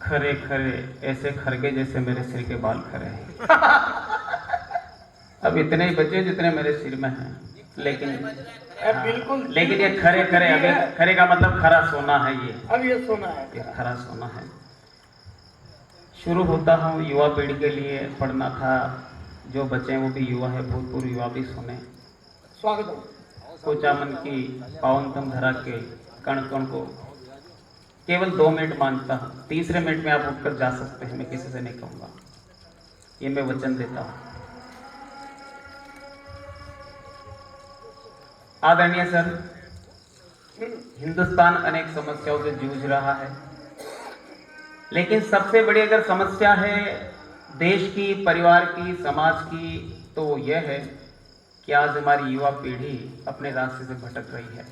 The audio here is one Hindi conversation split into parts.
खरे खरे ऐसे खरगे जैसे मेरे सिर के बाल खरे हैं। अब इतने ही बचे जितने मेरे सिर में हैं, लेकिन बिल्कुल, लेकिन ये खरे खरे, अभी खरे का मतलब खरा सोना है। अब ये सोना है, ये खरा सोना है। शुरू होता हूँ युवा पीढ़ी के लिए पढ़ना था। जो बच्चे हैं वो भी युवा है, भूतपूर्व युवा भी सुने। स्वागत हो। कोचामन की पावनतम धरा के कण कण को केवल 2 मिनट मांगता हूँ। तीसरे मिनट में आप उठकर जा सकते हैं, मैं किसी से नहीं कहूँगा, ये मैं वचन देता हूँ। आदरणीय सर, हिंदुस्तान अनेक समस्याओं से जूझ रहा है, लेकिन सबसे बड़ी अगर समस्या है देश की, परिवार की, समाज की, तो यह है कि आज हमारी युवा पीढ़ी अपने रास्ते से भटक रही है।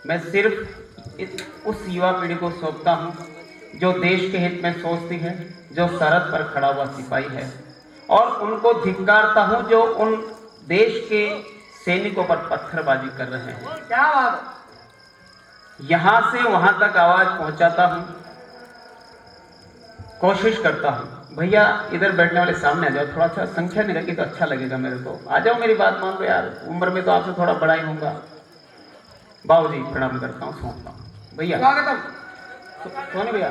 मैं सिर्फ उस युवा पीढ़ी को सौंपता हूं जो देश के हित में सोचती है, जो सरहद पर खड़ा हुआ सिपाही है, और उनको धिक्कारता हूं जो उन देश के सैनिकों पर पत्थरबाजी कर रहे हैं। क्या बात है? यहां से वहां तक आवाज पहुंचाता हूं, कोशिश करता हूं। भैया इधर बैठने वाले सामने आ जाओ, थोड़ा सा संख्या नहीं रखी तो अच्छा लगेगा मेरे को। आ जाओ, मेरी बात मान लो यार, उम्र में तो आपसे थोड़ा बड़ा ही होऊंगा। बाबूजी प्रणाम करता हूँ, सौंपता हूँ। भैया स्वागतम। सोने भैया,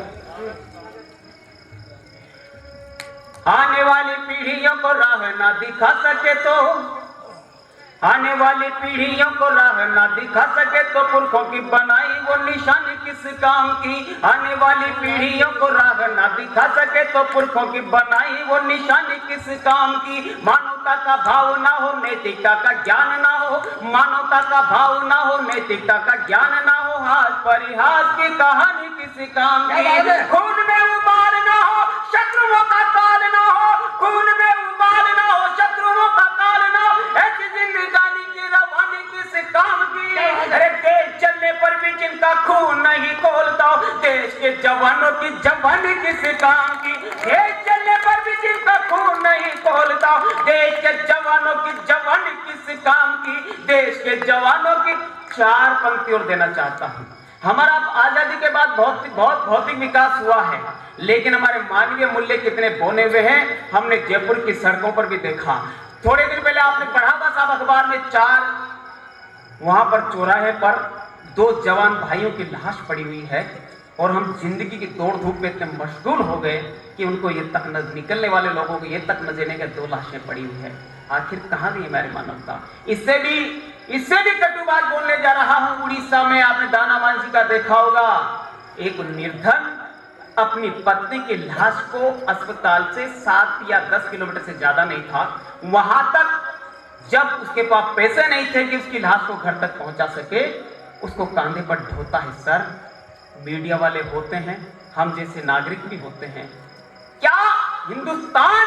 आने वाली पीढ़ियों को राह ना दिखा सके तो, आने वाली पीढ़ियों को राह ना दिखा सके तो पुरखों की बनाई वो निशानी किस काम की। आने वाली पीढ़ियों को राह ना दिखा सके तो पुरखों की बनाई वो निशानी किस काम की। मानवता का भाव ना हो, नैतिकता का ज्ञान ना हो, मानवता का भाव ना हो, नैतिकता का ज्ञान ना हो, हास परिहास की कहानी किस काम की। खून में उबाल ना हो, शत्रुओं का काल ना हो, खून में उबाल ना हो, शत्रुओं का काल ना हो, ऐसी जिंदगानी की रवानी किस काम की। अरे देश चलने पर भी जिनका खून नहीं खोलता, देश के जवानों की जवानी किस काम की। देश चलने पर भी जिनका खून नहीं खोलता, देश के जवानों की जवानी किस काम की। देश के जवानों की 4 पंक्ति और देना चाहता हूँ। हमारा आजादी के बाद बहुत भौतिक विकास हुआ है, लेकिन हमारे मानवीय मूल्य कितने बोने हुए हैं, हमने जयपुर की सड़कों पर भी देखा। थोड़े दिन पहले आपने पढ़ा होगा साहब अखबार में, 4 वहां पर चौराहे पर 2 जवान भाइयों की लाश पड़ी हुई है, और हम जिंदगी की दौड़ धूप में इतने मशगूल हो गए कि उनको ये तक न निकलने वाले लोगों को ये तक न देने के 2 लाशें पड़ी हुई है। आखिर कहां गई हमारी मानवता। इससे भी कटु बात बोलने जा रहा हूं। उड़ीसा में आपने दाना मांझी का देखा होगा, एक निर्धन अपनी पत्नी की लाश को अस्पताल से 7 या 10 किलोमीटर से ज्यादा नहीं था, वहां तक जब उसके पास पैसे नहीं थे कि उसकी लाश को घर तक पहुंचा सके, उसको कांधे पर ढोता है। सर, मीडिया वाले होते हैं, हम जैसे नागरिक भी होते हैं। क्या हिंदुस्तान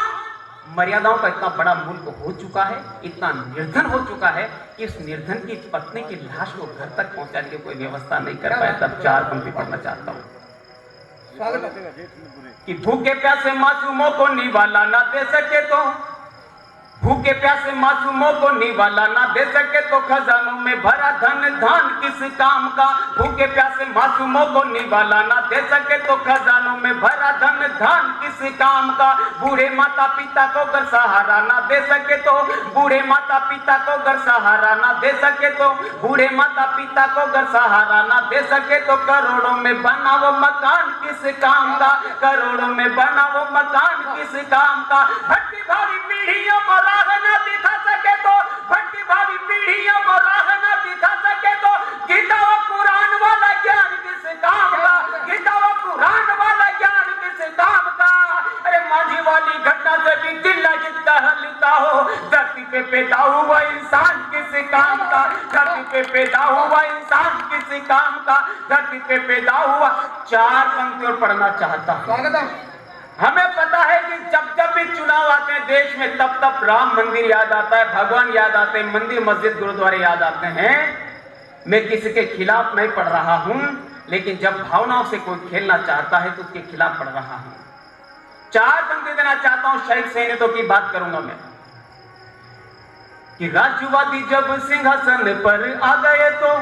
मर्यादाओं का इतना बड़ा मुल्क हो चुका है, इतना निर्धन हो चुका है कि उस निर्धन की पत्नी की लाश को घर तक पहुंचाने की कोई व्यवस्था नहीं कर पाया। तब 4 पंक्ति पढ़ना चाहता हूं कि भूखे प्यासे मासूमों को निवाला ना दे सके तो, भूखे प्यासे मासूमों को निवाला ना दे सके तो खजानों में भरा धन धान किस काम का। भूखे प्यासे मासूमों को निवाला ना दे सके तो खजानों में भरा धन धान किस काम का। बूढ़े माता पिता को घर सहारा ना दे सके तो, बूढ़े माता पिता को घर सहारा ना दे सके तो, बूढ़े माता पिता को घर सहारा ना दे सके तो करोड़ों में बना वो मकान किस काम का। करोड़ों में बना वो मकान किस काम का। भट्टी भावी पीढ़ियों को राह ना दिखा सके तो, भट्टी भावी पीढ़ियों को राह ना दिखा सके तो, गीता व कुरान वाला ज्ञान किस काम का। गीता व कुरान वाला ज्ञान किस काम का। अरे माझी वाली घटना से भी दिल लगता हलता हो, धरती पे पैदा हुआ इंसान किस काम का। धरती पे पैदा हुआ इंसान किस काम का। धरती पे पैदा हुआ। 4 पंक्तियों पढ़ना चाहता हूं। हमें पता है कि जब जब भी चुनाव आते हैं देश में, तब तब राम मंदिर याद आता है, भगवान याद आते हैं, मंदिर मस्जिद गुरुद्वारे याद आते हैं। मैं किसी के खिलाफ नहीं पढ़ रहा हूं, लेकिन जब भावनाओं से कोई खेलना चाहता है तो उसके खिलाफ पढ़ रहा हूं। 4 पंक्ति देना चाहता हूं। शहीद सैनिकों की बात करूंगा मैं कि राष्ट्रवादी जब सिंहासन पर आ गए तो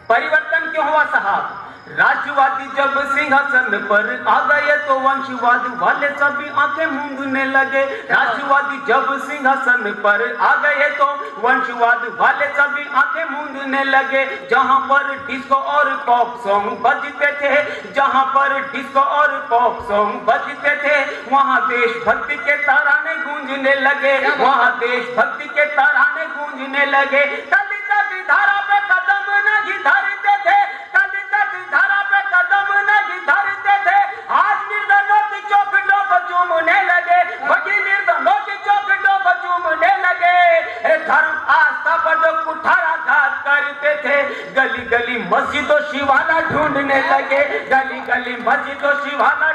परिवर्तन क्यों हुआ साहब। राष्ट्रवादी जब सिंहासन पर आ गए तो वंशवाद वाले सभी आंखें मूंदने लगे। राष्ट्रवादी जब सिंहासन पर आ गए तो वंशवाद वाले सभी आंखें मूंदने लगे। जहां पर डिस्को और पॉप सॉन्ग बजते थे, जहां पर डिस्को और पॉप सॉन्ग बजते थे, वहां देशभक्ति के तराने गूंजने लगे, वहां देशभक्ति के तराने गूंजने लगे। कविता की धारा पे कदम नहीं धरते थे, कविता की धारा पे कदम नहीं धरते थे। आज निर्धनों की चौखटों को चूमने लगे, वही निर्धनों की चौखटों को चूमने लगे। धर्म आस्था पर जो कुठाराघात करते थे, गली गली मस्जिदों शिवाला ढूंढने लगे, गली गली मस्जिदों शिवाला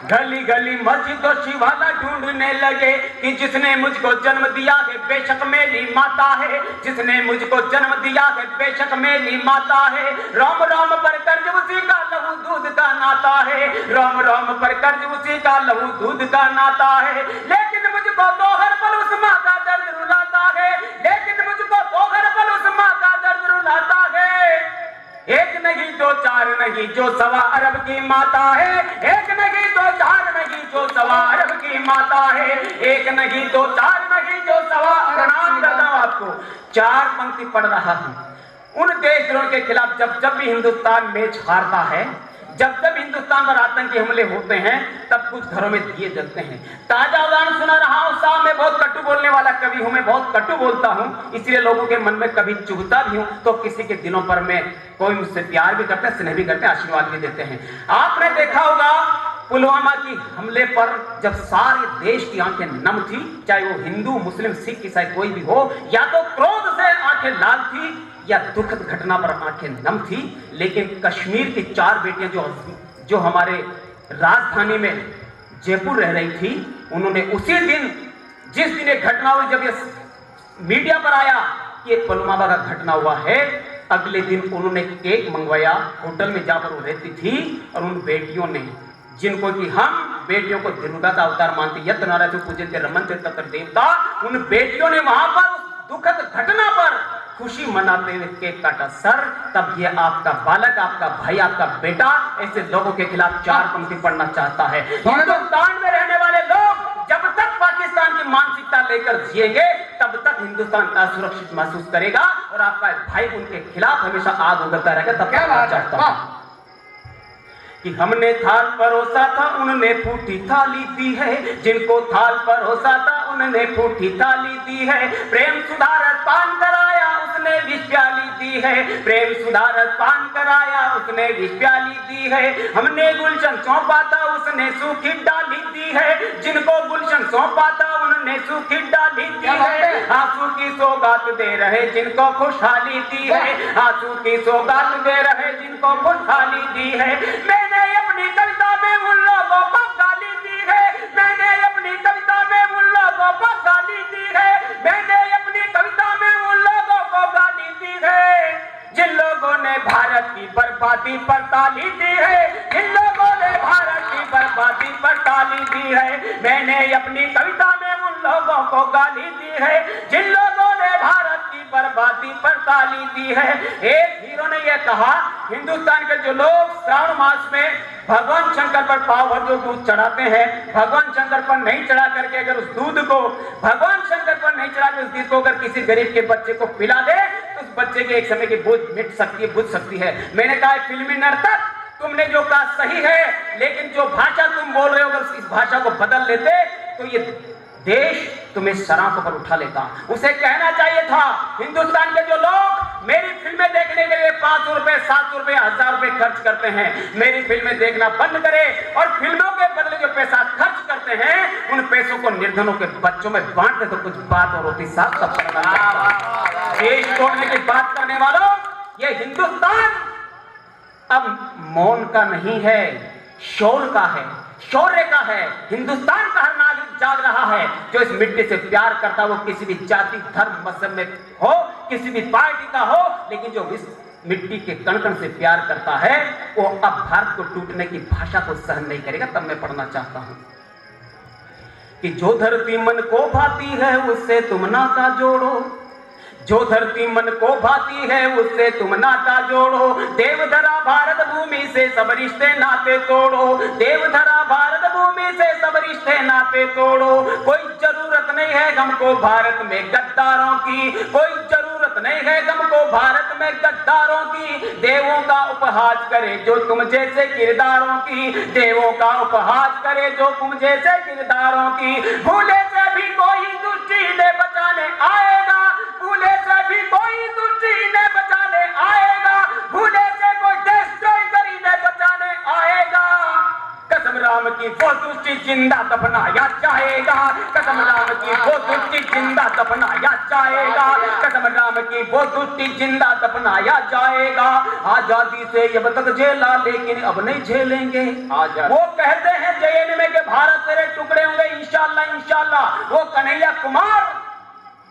गली गली मस्जिद और शिवाला ढूंढने लगे कि जिसने मुझको जन्म दिया है बेशक मेरी माता है, जिसने मुझको जन्म दिया है बेशक मेरी माता है। राम राम पर कर्ज उसी का लहू दूध का नाता है, राम राम पर कर्ज उसी का लहू दूध का नाता है। लेकिन मुझको तो हर पल उस माँ का दर्द रुलाता है, लेकिन मुझको तो हर पल उस माँ का दर्द रुलाता है। एक नहीं दो चार नहीं जो सवा अरब की माता है, एक नहीं दो चार नहीं जो सवा अरब की माता है, एक नहीं दो चार नहीं जो सवा। प्रणाम करता हूं आपको। 4 पंक्ति पढ़ रहा हूं। उन देशद्रोह के खिलाफ जब जब भी हिंदुस्तान मैच हारता है, जब जब हिंदुस्तान पर आतंकी हमले होते हैं, तब कुछ घरों में दिए जलते हैं। ताजा उदाहरण सुना रहा हूं। साहब मैं बहुत कटु बोलने वाला कवि हूं, मैं बहुत कटु बोलता हूं, इसलिए लोगों के मन में कभी चुभता भी हूं तो किसी के दिलों पर मैं कोई मुझसे प्यार भी करते हैं, स्नेह भी करते हैं, आशीर्वाद भी देते हैं। आपने देखा होगा पुलवामा की हमले पर जब सारे देश की आंखें नम थी, चाहे वो हिंदू मुस्लिम सिख ईसाई कोई भी हो, या तो क्रोध से आंखें लाल थी या दुखद घटना पर आंखें नम थी। लेकिन कश्मीर की 4 बेटियां जो हमारे राजधानी में जयपुर रह रही थी, उन्होंने उसी दिन जिस दिन एक घटना हुई, जब ये मीडिया पर आया कि ये पुलवामा का घटना हुआ है, अगले दिन उन्होंने केक मंगवाया होटल में जहां पर वो रहती थी, और उन बेटियों ने, जिनको कि हम बेटियों को दुर्गा का अवतार मानते, यत नारायण पूज्यते रमन्ते तत्र देवता, उन बेटियों ने वहां पर उस दुखद घटना पर खुशी मनाते हुए केक काटा। सर, तब ये आपका बालक, आपका भाई, आपका बेटा ऐसे लोगों के खिलाफ 4 पंक्ति पढ़ना चाहता है। हिंदुस्तान में रहने वाले लोग जब तक पाकिस्तान की मानसिकता लेकर जिएंगे, तब तक हिंदुस्तान असुरक्षित महसूस करेगा और आपका भाई उनके खिलाफ हमेशा आग उगलता रहेगा। तब क्या चाहता हूं कि हमने थाल परोसा था, उन्होंने फूटी थाली दी है, जिनको थाल परोसा था उन्होंने फूटी थाली दी है। प्रेम सुधारक पान कराया उसने विष प्याली दी है, प्रेम सुधारक पान कराया उसने विष प्याली दी है। हमने गुलशन सौंपा था उसने सूखी डाली दी है, जिनको गुलशन सौंपा था उन्होंने सूखी डाली दी है। आंसू की सौगात दे रहे जिनको खुशहाली दी है, आंसू की सौगात दे रहे जिनको खुशहाली दी है। मैंने अपनी कविता में उन लोगों को गाली दी है, मैंने अपनी कविता में उन लोगों को गाली दी है, मैंने अपनी कविता में उन लोगों को गाली दी है, जिन लोगों ने भारत की बर्बादी पर ताली दी है, जिन लोगों ने भारत की बर्बादी पर ताली दी है। मैंने अपनी कविता में उन लोगों को गाली दी है, जिन लोगों ने भारत की बर्बादी पर ताली दी है। एक हीरो ने यह कहा, हिंदुस्तान के जो लोग श्रावण मास में भगवान शंकर पर पाव भर जो दूध चढ़ाते हैं, भगवान शंकर पर नहीं चढ़ा करके अगर उस दूध को भगवान शंकर पर नहीं चढ़ा के उस दूध को अगर किसी गरीब के बच्चे को पिला दे, तो उस बच्चे के एक समय की बोझ मिट सकती है, बुझ सकती है। मैंने कहा फिल्मी नर्तक, तुमने जो कहा सही है, लेकिन जो भाषा तुम बोल रहे हो अगर इस भाषा को बदल लेते तो ये देश तुम्हें सराखों पर उठा लेता। उसे कहना चाहिए था, हिंदुस्तान के जो लोग मेरी फिल्में देखने के लिए 500 रुपए, 700 रुपए, 1000 रुपए खर्च करते हैं, मेरी फिल्में देखना बंद करें और फिल्मों के बदले जो पैसा खर्च करते हैं उन पैसों को निर्धनों के बच्चों में बांट दे तो कुछ बात और होती। साहब सब देश तोड़ने की बात करने वालों, ये हिंदुस्तान अब मौन का नहीं है, शौर्य का है, शौर्य का है। हिंदुस्तान का हर नागरिक जाग रहा है जो इस मिट्टी से प्यार करता, वो किसी भी जाति धर्म मजहब में हो, किसी भी पार्टी का हो, लेकिन जो इस मिट्टी के कण कण से प्यार करता है वो अब भारत को टूटने की भाषा को सहन नहीं करेगा। तब मैं पढ़ना चाहता हूं कि जो धरती मन को भाती है उससे तुम नाता जोड़ो, जो धरती मन को भाती है उससे तुम नाता जोड़ो, देवधरा भारत भूमि से सब रिश्ते नाते तोड़ो, देवधरा भारत भूमि से सब रिश्ते नाते तोड़ो। कोई जरूरत नहीं है हमको भारत में गद्दारों की, कोई जरूरत नहीं है हमको भारत में गद्दारों की। देवों का उपहास करे जो तुम जैसे किरदारों की, देवों का उपहास करे जो तुम जैसे किरदारों की। भूले से भी कोई दुष्टि ने बचाने आएगा, भूले से भी कोई दुष्टि ने बचाने आएगा, भूले से कोई देशद्रोही ने बचाने आएगा। कसम राम की वो दुष्टि जिंदा दफनाया जाएगा, कसम राम की वो दुष्टि जिंदा दफनाया जाएगा, कसम राम की वो दुष्टि जिंदा दफनाया जाएगा। आजादी से अब तक झेला लेकिन अब नहीं झेलेंगे। वो कहते हैं जेएनयू में कि भारत तेरे टुकड़े होंगे इंशाल्लाह इंशाल्लाह। वो कन्हैया कुमार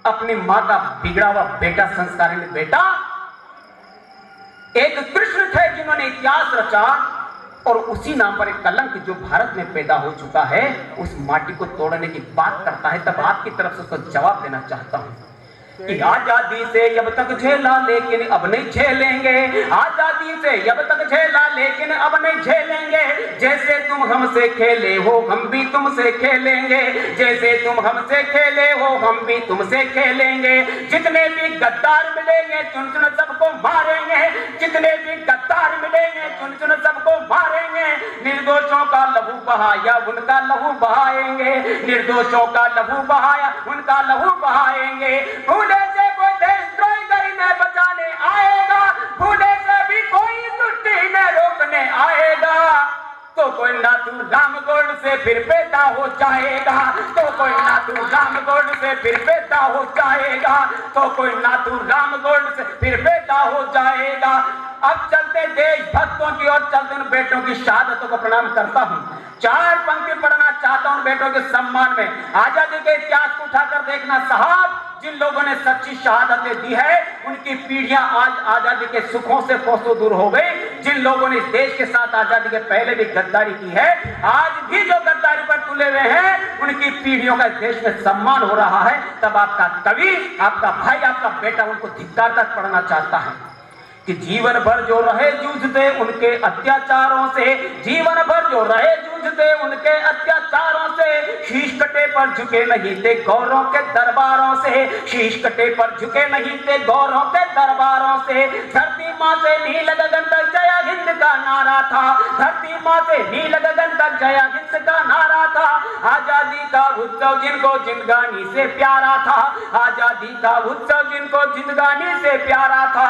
अपनी मां का बिगड़ा हुआ बेटा संस्कारी बेटा, एक कृष्ण थे जिन्होंने इतिहास रचा और उसी नाम पर एक कलंक जो भारत में पैदा हो चुका है उस माटी को तोड़ने की बात करता है। तब आपकी तरफ से उसको जवाब देना चाहता हूं कि आजादी से अब तक झेला लेकिन अब नहीं झेलेंगे, आजादी से अब तक झेला लेकिन अब नहीं झेलेंगे। जैसे तुम हमसे खेले हो हम भी तुमसे खेलेंगे, जैसे तुम हमसे खेले हो हम भी तुमसे खेलेंगे। जितने भी गद्दार मिलेंगे चुन चुन सबको मारेंगे, जितने भी गद्दार मिलेंगे चुन चुन सबको मारेंगे। निर्दोषों का लहू बहाया उनका लहू बहाएंगे, निर्दोषों का लहू बहाया उनका लहू बहाएंगे। भूले से कोई देशद्रोही करने बचाने आएगा, भूले से भी कोई दुष्टि ने रोकने आएगा। तो कोई नातू रामगढ़ से फिर पैदा हो जाएगा, तो कोई नातू रामगढ़ से फिर पैदा हो जाएगा, तो कोई नातू रामगढ़ से फिर पैदा हो जाएगा। अब चलते देशभक्तों की और चलते उन बेटों की शहादतों को प्रणाम करता हूं। चार पंक्ति पढ़ना चाहता हूं बेटों के सम्मान में। आजादी के इतिहास को उठाकर देखना साहब, जिन लोगों ने सच्ची शहादतें दी है उनकी पीढ़ियां आज आजादी के सुखों से कोसों दूर हो गई। जिन लोगों ने इस देश के साथ आजादी के पहले भी गद्दारी की है, आज भी जो गद्दारी पर तुले हुए हैं उनकी पीढ़ियों का इस देश में सम्मान हो रहा है। तब आपका कवि, आपका भाई, आपका बेटा उनको धिक्कार तक पढ़ना चाहता है कि जीवन भर जो रहे जूझते उनके अत्याचारों से, जीवन भर जो रहे जूझते उनके अत्याचारों से। शीश कटे पर झुके नहीं थे गौरों के दरबारों से, शीश कटे पर झुके नहीं थे गौरों के दरबारों से। धरती माँ से नील गगन तक जय हिंद का नारा था, धरती माँ से नील गगन तक जय हिंद का नारा था। आजादी का उत्सव जिनको जिंदगानी से प्यारा था, आजादी का उत्सव जिनको जिंदगानी से प्यारा था।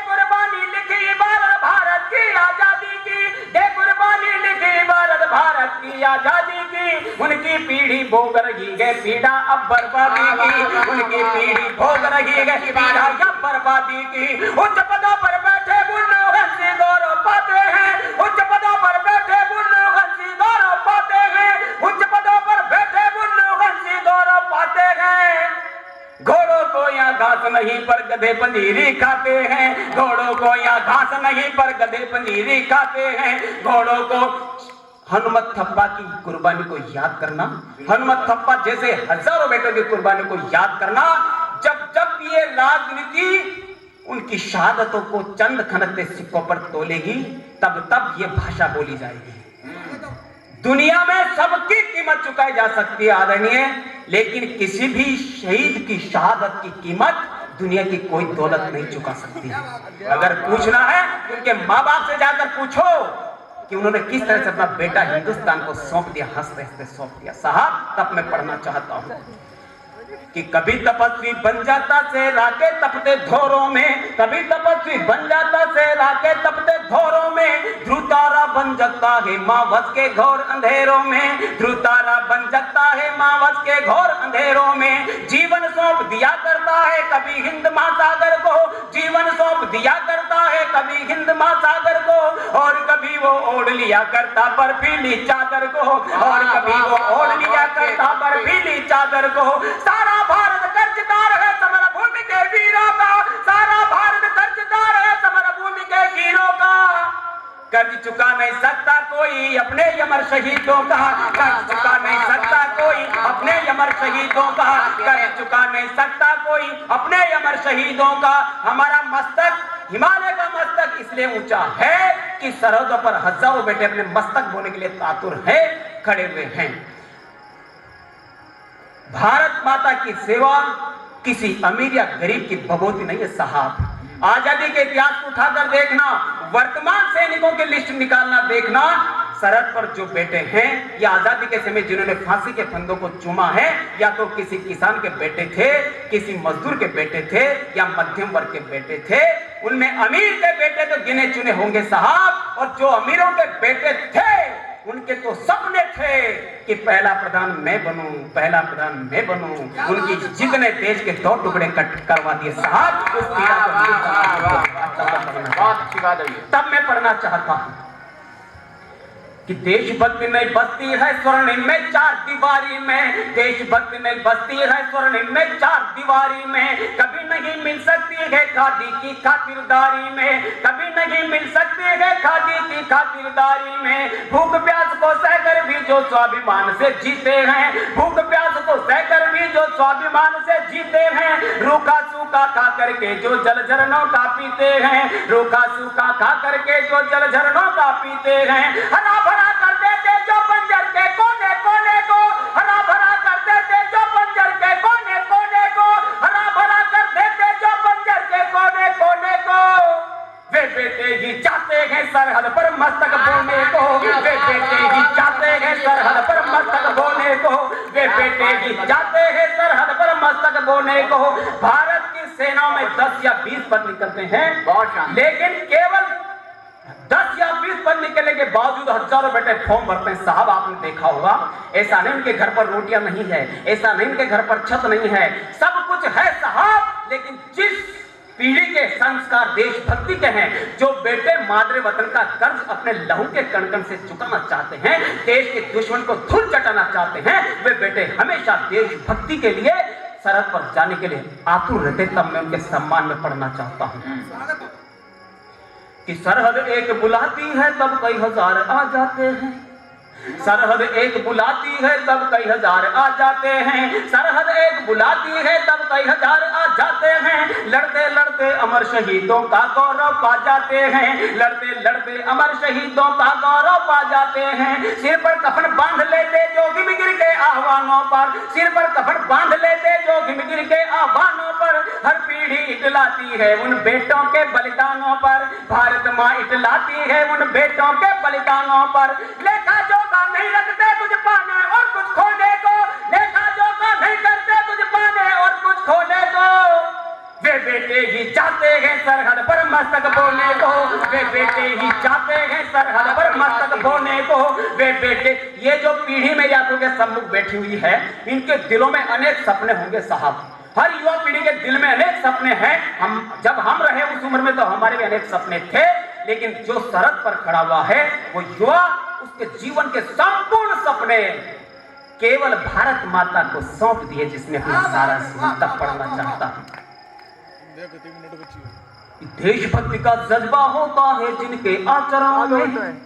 कुर्बानी लिखी भारत की आजादी की, दे कुर्बानी लिखी भारत की आजादी की। उनकी पीढ़ी भोग रही है पीड़ा अब बर्बादी की, उनकी पीढ़ी भोग रही है पीड़ा अब बर्बादी की। उच्च पदों पर बैठे बुल्लू हंसी गौरव पाते हैं, उच्च पदों पर बैठे बुल्लू हंसी गौरव पाते हैं, उच्च पदों पर बैठे बुल्लू हंसी गौरव पाते हैं। घोड़ों को यहाँ घास नहीं पर गधे पनीरी खाते हैं, घोड़ों को यहाँ घास नहीं पर गधे पनीरी खाते हैं। घोड़ों को हनुमत थप्पा की कुर्बानी को याद करना, हनुमत थप्पा जैसे हजारों बेटों की कुर्बानी को याद करना। जब जब ये राजनीति उनकी शहादतों को चंद खनकते सिक्कों पर तोलेगी तब तब ये भाषा बोली जाएगी। दुनिया में सबकी कीमत चुकाई जा सकती है आदरणीय, लेकिन किसी भी शहीद की शहादत की कीमत दुनिया की कोई दौलत नहीं चुका सकती। अगर पूछना है उनके माँ बाप से जाकर पूछो कि उन्होंने किस तरह से अपना बेटा हिंदुस्तान को सौंप दिया, हंसते हंसते सौंप दिया। साहब तब मैं पढ़ना चाहता हूं कि कभी तपस्वी बन जाता सेरा के तपते धोरों में, कभी तपस्वी बन जाता सेरा के तपते धोरों में। ध्रुव तारा बन जाता है मावस के घोर अंधेरों में, ध्रुव तारा बन जाता है मावस के घोर अंधेरों में। जीवन सौंप दिया करता है कभी हिंद महासागर को, जीवन सौंप दिया करता है कभी हिंद महासागर को। और कभी वो ओढ़ लिया करता बर्फीली चादर को, और कभी वो ओढ़ लिया करता बर्फीली चादर को। सारा भारत कर्जदार है समर भूमि के वीरों का, सारा भारत कर्जदार है समर भूमि के वीरों का। कर्ज चुका नहीं सकता कोई अपने अमर शहीदों का, कर्ज चुका नहीं सकता कोई अपने अमर शहीदों का कर चुका नहीं सकता कोई अपने अमर शहीदों का। हमारा मस्तक हिमालय का मस्तक इसलिए ऊंचा है कि सरहदों पर हजारों बेटे अपने मस्तक बोने के लिए आतुर है, खड़े हुए हैं। भारत माता की सेवा किसी अमीर या गरीब की बगौती नहीं है साहब। आजादी के इतिहास को उठाकर देखना, वर्तमान सैनिकों की लिस्ट निकालना, देखना सरहद पर जो बेटे हैं या आजादी के समय जिन्होंने फांसी के फंदों को चूमा है, या तो किसी किसान के बेटे थे, किसी मजदूर के बेटे थे, या मध्यम वर्ग के बेटे थे। उनमें अमीर के बेटे तो गिने चुने होंगे साहब, और जो अमीरों के बेटे थे उनके तो सपने थे कि पहला प्रधान मैं बनूं, पहला प्रधान मैं बनूं। उनकी जितने देश के 2 टुकड़े कट करवा दिए साहब। उस बहुत अच्छी बात है। तब मैं पढ़ना चाहता हूं कि देशभक्ति नहीं बसती है स्वर्णिम में 4 दीवारी में, देशभक्ति नहीं बसती है स्वर्णिम में 4 दीवारी में। कभी नहीं मिल सकती है खादी की खातिरदारी में, कभी नहीं मिल सकती है खादी की खातिरदारी में। भूख प्यास को सहकर भी जो स्वाभिमान से जीते हैं, भूख प्यास को सहकर भी जो स्वाभिमान से जीते हैं। रूखा सूखा खा करके जो जल झरनों का पीते हैं, रूखा सूखा खा करके जो जल झरनों का पीते हैं। हरा भरा कर देते जो बंजर के कोने कोने को, हरा भरा कर देते जो बंजर के कोने कोने को, हरा भरा कर देते जो बंजर के कोने कोने को। वे बेटे ही चाहते हैं सरहद पर मस्तक बोने को, वे बेटे ही चाहते हैं सरहद पर मस्तक बोने को, वे बेटे ही चाहते हैं सरहद पर मस्तक बोने को। भारत की सेना में 10 या 20 पद निकलते हैं, लेकिन केवल 10 या 20 पद निकलने के बावजूद हजारों बेटे फॉर्म भरते हैं साहब। आपने देखा होगा, ऐसा नहीं उनके घर पर रोटियां नहीं है, ऐसा नहीं उनके घर पर छत नहीं है, सब कुछ है साहब। लेकिन जिस पीढ़ी के संस्कार देशभक्ति के हैं, जो बेटे मादरे वतन का कर्ज अपने लहू के कणकण से चुकाना चाहते हैं, देश के दुश्मन को धूल चटाना चाहते हैं, वे बेटे हमेशा देशभक्ति के लिए सरहद पर जाने के लिए आतुर रहते। तब मैं उनके सम्मान में पढ़ना चाहता हूं कि सरहद एक बुलाती है तब कई हजार आ जाते हैं, सरहद एक बुलाती है तब कई हजार आ जाते हैं, सरहद एक बुलाती है तब कई हजार आ जाते हैं। लड़ते लड़ते अमर शहीदों का गौरव पा जाते हैं, लड़ते लड़ते अमर शहीदों का गौरव पा जाते हैं। सिर पर कफन बांध लेते जो हिम गिर के आह्वानों पर, सिर पर कफन बांध लेते जो हिम गिर के आह्वानों पर। हर पीढ़ी इटलाती है उन बेटों के बलिदानों पर, भारत माँ इटलाती है उन बेटों के बलिदानों पर। लेखा जोखा नहीं रखते कुछ पाने और कुछ खोने को, लेखा जोखा नहीं करते कुछ पाने और कुछ खोने को। वे बेटे ही चाहते हैं सरहद पर मस्तक बोने को, वे बेटे ही चाहते हैं सरहद पर मस्तक बोने को। वे बेटे, ये जो पीढ़ी मेरी आंखों के सम्मुख बैठी हुई है, इनके दिलों में अनेक सपने होंगे साहब। हर युवा पीढ़ी के दिल में अनेक सपने हैं। जब हम रहे उस उम्र में तो हमारे भी अनेक सपने थे, लेकिन जो सरहद पर खड़ा हुआ है वो युवा, उसके जीवन के संपूर्ण सपने केवल भारत माता को सौंप दिए, जिसने अपना सारा जीवन तक पढ़ना चाहता हूं। देशभक्ति का जज्बा होता है जिनके आचरणों में,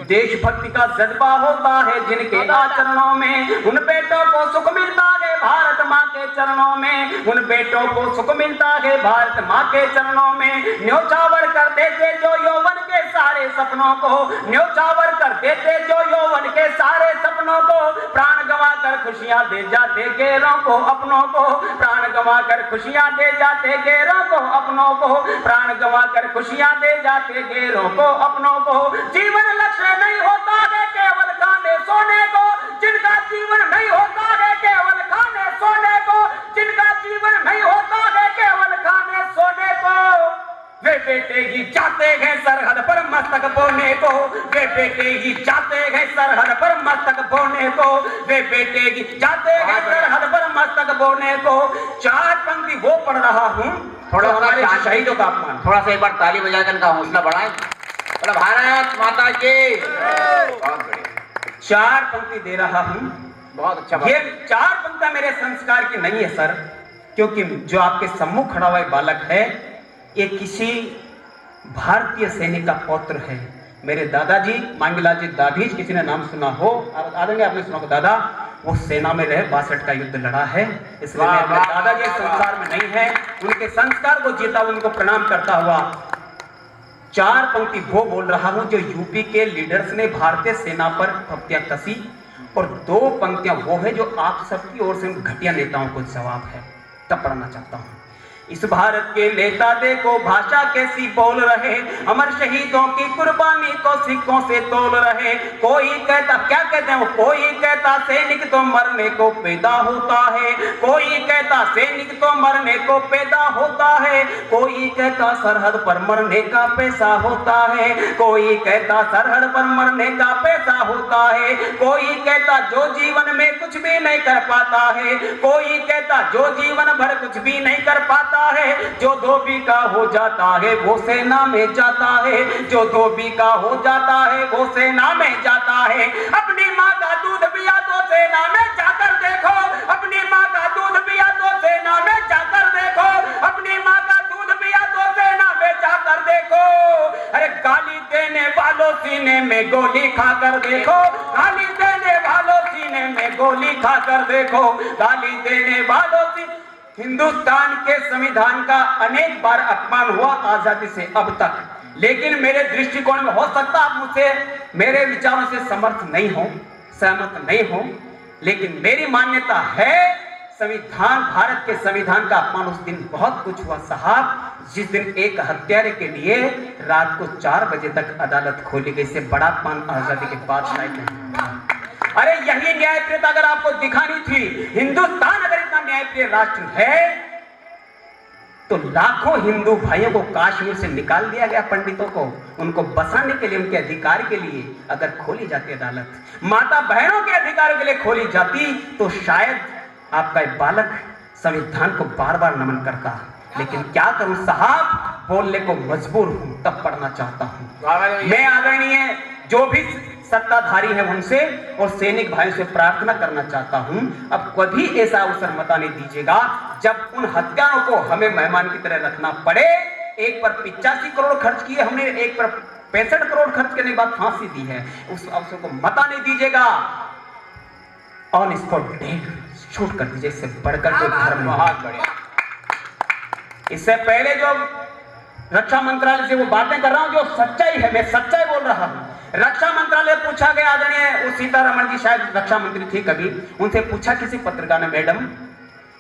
देशभक्ति का जज्बा होता है जिनके आचरणों में। उन बेटों को सुख मिलता है भारत माँ के चरणों में, उन बेटों को सुख मिलता है भारत माँ के चरणों में। न्योछावर कर देते जो यौवन के सारे सपनों को, न्योछावर कर देते जो यौवन के सारे सपनों को। प्राण गंवा कर खुशियां दे जाते गैरों को अपनों को, प्राण गंवा कर खुशियां दे जाते गैरों को अपनों को, प्राण गंवा कर खुशियां दे जाते गैरों को अपनों को। जीवन लक्ष्य नहीं होता है केवल खाने सोने को, जिनका जीवन नहीं होता है केवल खाने सोने को, जिनका जीवन नहीं होता है केवल खाने सोने को। वे बेटे ही चाहते हैं सरहद पर मस्तक बोने को, वे बेटे ही चाहते हैं सरहद पर मस्तक बोने को, वे बेटे ही चाहते हैं सरहद पर मस्तक बोने को। 4 पंक्ति वो पढ़ रहा हूँ, थोड़ा हमारे शहीदों का अपमान। थोड़ा सा एक बार ताली बजाकर इनका हौसला बढ़ाएं। भारत माता की बहुत बढ़िया। 4 पंक्ति दे रहा हूँ, बहुत अच्छा। ये 4 पंक्तियां मेरे संस्कार की नहीं है सर, क्योंकि जो आपके सम्मुख खड़ा हुआ बालक है ये किसी भारतीय सैनिक का पौत्र है, मेरे दादाजी मांगीलाल जी दाभीज, किसी ने नाम सुना हो, आदरणीय आपने सुना हो दादा, वो सेना में रहे, 62 का युद्ध लड़ा है, इसलिए वाह, मेरे वाह, दादाजी वाह, संसार में नहीं है। उनके संस्कार को जीता, उनको प्रणाम करता हुआ 4 पंक्ति वो बोल रहा हूं जो यूपी के लीडर्स ने भारतीय सेना पर फप्तियां कसी, और 2 पंक्तियां वो है जो आप सबकी ओर से घटिया नेताओं को जवाब है, तब पढ़ना चाहता हूं। इस भारत के नेता देखो भाषा कैसी बोल रहे, अमर शहीदों की कुर्बानी को सिक्कों से तोल रहे। कोई कहता, क्या कहते हैं वो, कोई कहता सैनिक तो मरने को पैदा होता है, कोई कहता सैनिक तो मरने को पैदा होता है, कोई कहता सरहद पर मरने का पैसा होता है, कोई कहता सरहद पर मरने का पैसा होता है, कोई कहता जो जीवन में कुछ भी नहीं कर पाता है, कोई कहता जो जीवन भर कुछ भी नहीं कर पाता है, जो धोबी का हो जाता है वो सेना में जाता है, जो धोबी का हो जाता है वो सेना में जाता है। अपनी माँ का दूध पिया तो सेना में जाकर देखो, अपनी माँ का दूध पिया तो सेना में जाकर देखो, अपनी माँ का दूध पिया तो सेना में जाकर देखो। अरे गाली देने वालों सीने में गोली खाकर देखो, गाली देने वालों सीने में गोली खाकर देखो, गाली देने वालों सीने। हिंदुस्तान के संविधान का अनेक बार अपमान हुआ आजादी से अब तक, लेकिन मेरे दृष्टिकोण में हो सकता आप मुझसे मेरे विचारों से समर्थ नहीं हो, सहमत नहीं हो, लेकिन मेरी मान्यता है संविधान, भारत के संविधान का अपमान उस दिन बहुत कुछ हुआ साहब, जिस दिन एक हत्यारे के लिए रात को 4 बजे तक अदालत खोली गई। से बड़ा अपमान आजादी के बाद शायद नहीं। अरे यही न्यायप्रियता अगर आपको दिखानी थी, हिंदुस्तान अगर इतना न्यायप्रिय राष्ट्र है तो लाखों हिंदू भाइयों को कश्मीर से निकाल दिया गया, पंडितों को, उनको बसाने के लिए, उनके अधिकार के लिए अगर खोली जाती अदालत, माता बहनों के अधिकारों के लिए खोली जाती, तो शायद आपका एक बालक संविधान को बार बार नमन करता। लेकिन क्या करूं साहब, बोलने को मजबूर हूं, तब पढ़ना चाहता हूं। मैं आदरणीय जो भी सत्ताधारी है उनसे और सैनिक भाइयों से प्रार्थना करना चाहता हूं, अब कभी ऐसा अवसर मत आने दीजिएगा जब उन हत्यारों को हमें मेहमान की तरह रखना पड़े। एक पर 85 करोड़ खर्च किए हमने, एक पर 65 करोड़ खर्च करने के बाद फांसी दी है, उस अवसर को मत आने दीजिएगा। ऑन स्पॉट डेथ शूट कर दीजिए, इससे बढ़कर कोई धर्म बहुत बढ़िया। इससे पहले जो रक्षा मंत्रालय से वो बातें कर रहा हूं जो सच्चाई है, मैं सच्चाई बोल रहा हूं। रक्षा मंत्रालय पूछा गया, आदरणीय वो सीतारमण जी शायद रक्षा मंत्री थी कभी, उनसे पूछा किसी पत्रकार ने, मैडम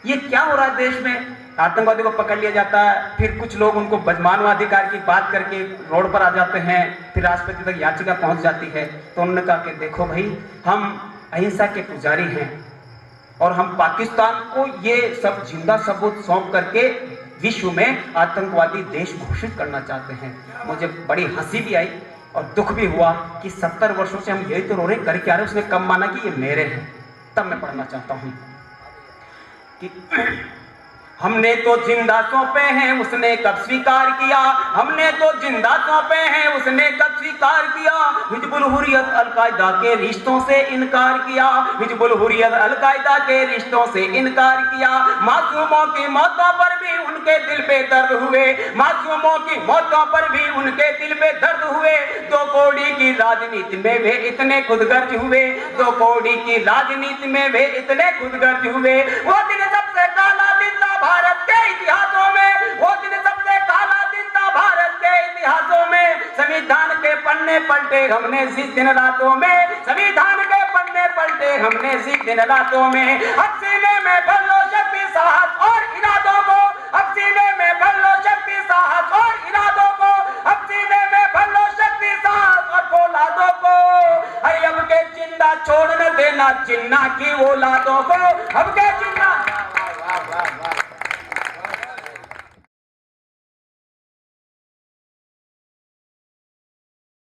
ये क्या हो रहा है देश में, आतंकवादी को पकड़ लिया जाता है, फिर कुछ लोग उनको मानवाधिकार की बात करके रोड पर आ जाते हैं, फिर राष्ट्रपति तक याचिका पहुंच जाती है। तो उन्होंने कहा कि देखो भाई, हम अहिंसा के पुजारी हैं और हम पाकिस्तान को ये सब जिंदा सबूत सौंप करके विश्व में आतंकवादी देश घोषित करना चाहते हैं। मुझे बड़ी हंसी भी आई और दुख भी हुआ कि 70 वर्षों से हम यही तो रो रहे, कर क्या रहे। उसने कब माना कि ये मेरे हैं। तब मैं पढ़ना चाहता हूं कि हमने तो जिंदा सौंपे हैं, उसने कब स्वीकार किया, हमने तो जिंदा सौंपे हैं, उसने कब स्वीकार किया। हिजबुल हुर्रियत अलकायदा के रिश्तों से इनकार किया, हिजबुल हुर्रियत अलकायदा के रिश्तों से इनकार किया। मासूमों की मौतों पर भी उनके दिल पे दर्द हुए, मासूमों की मौतों पर भी उनके दिल पे दर्द हुए। 2 कौड़ी की राजनीति में वे इतने खुदगर्ज हुए, 2 कौड़ी की राजनीति में वे इतने खुदगर्ज हुए। वो दिन सबसे काला दिन था भारत के इतिहासों में, वो दिन सबसे काला दिन था भारत के इतिहासों में। संविधान के पन्ने पलटे हमने जिस दिन रातों में, संविधान के पन्ने पलटे हमने जिस दिन रातों में। अब सीने में भर लो शक्ति साहस और इरादों को, अब सीने में भर लो शक्ति साहस और इरादों को, अब सीने में भर लो शक्ति साहस और औलादों को। अरे अब के जिंदा छोड़ न देना जिन्ना की औलादों को, अब के जिंदा